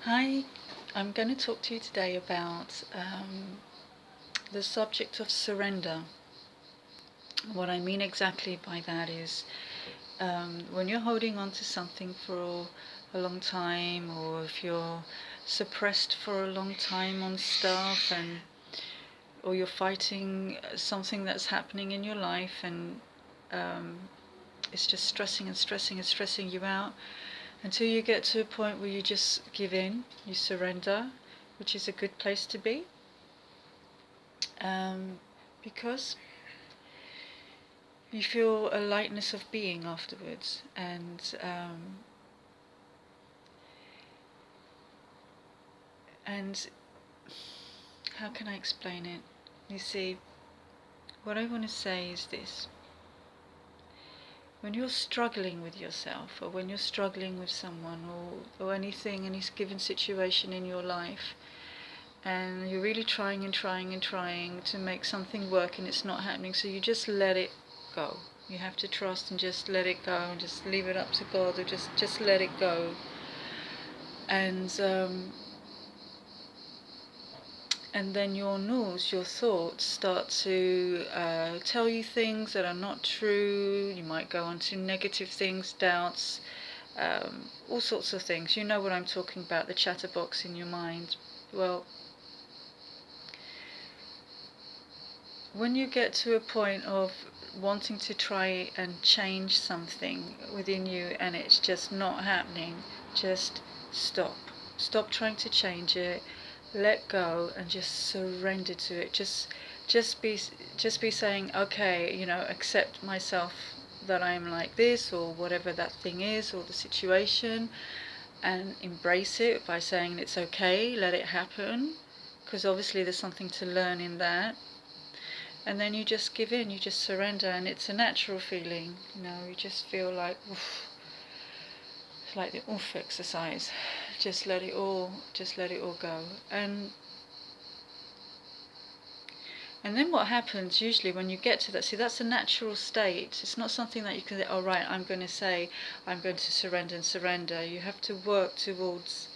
Hi, I'm going to talk to you today about the subject of surrender. What I mean exactly by that is when you're holding on to something for a long time, or if you're suppressed for a long time on stuff, or you're fighting something that's happening in your life, and um, it's just stressing and stressing and stressing you out, until you get to a point where you just give in, you surrender, which is a good place to be, um, because you feel a lightness of being afterwards. And how can I explain it? You see, what I want to say is this: when you're struggling with yourself, or when you're struggling with someone, or anything, any given situation in your life, and you're really trying and trying and trying to make something work and it's not happening, so you just let it go. You have to trust and just let it go and just leave it up to God, or just let it go. And then your news, your thoughts start to tell you things that are not true. You might go on to negative things, doubts, all sorts of things. You know what I'm talking about, the chatterbox in your mind. Well, when you get to a point of wanting to try and change something within you and it's just not happening, just stop. Stop trying to change it. Let go and just surrender to it. Just be saying, okay, accept myself that I am like this, or whatever that thing is, or the situation, and embrace it by saying it's okay, let it happen, because obviously there's something to learn in that. And then you just give in, you just surrender, and it's a natural feeling. You just feel like, oof, it's like the oof exercise. Just let it all go. And then what happens usually when you get to that, see, that's a natural state. It's not something that you can say, oh right, I'm going to surrender and surrender. You have to work towards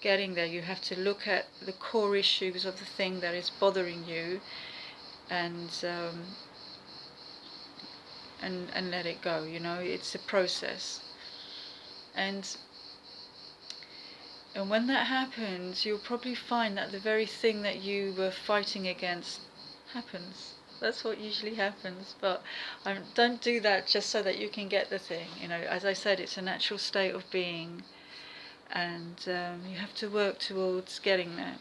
getting there. You have to look at the core issues of the thing that is bothering you, and let it go. It's a process. And when that happens, you'll probably find that the very thing that you were fighting against happens. That's what usually happens. But don't do that just so that you can get the thing. As I said, it's a natural state of being, and you have to work towards getting there.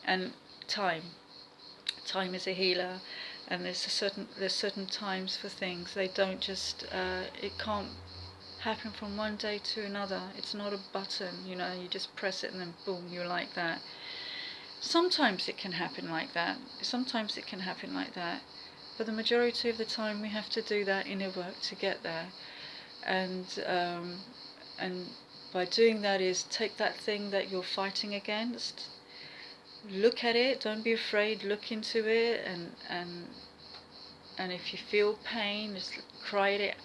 And time is a healer, and there's certain times for things. They don't just it can't happen from one day to another. It's not a button, you just press it and then boom, you're like that. Sometimes it can happen like that. But the majority of the time we have to do that inner work to get there. And by doing that is take that thing that you're fighting against, look at it, don't be afraid, look into it, and if you feel pain, just cry it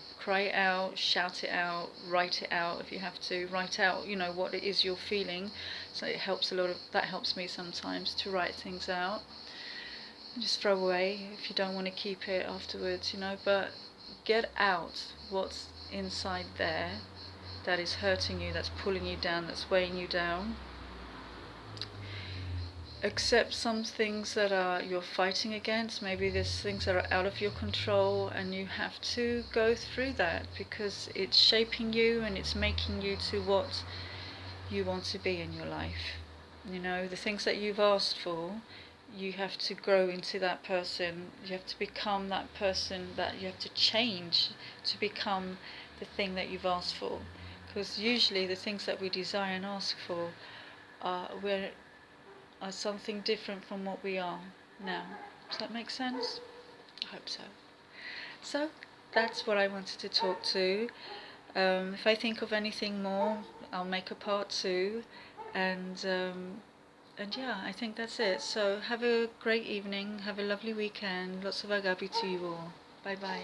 out, shout it out, write it out if you have to. Write out, what it is you're feeling. So it helps that helps me sometimes to write things out. And just throw away if you don't want to keep it afterwards, but get out what's inside there that is hurting you, that's pulling you down, that's weighing you down. Accept some things that you're fighting against. Maybe there's things that are out of your control, and you have to go through that because it's shaping you and it's making you to what you want to be in your life. The things that you've asked for, you have to grow into that person. You have to become that person, that you have to change to become the thing that you've asked for. Because usually the things that we desire and ask for are something different from what we are now. Does that make sense? I hope so. So that's what I wanted to talk to. If I think of anything more, I'll make a part 2. And yeah, I think that's it. So have a great evening. Have a lovely weekend. Lots of agape to you all. Bye bye.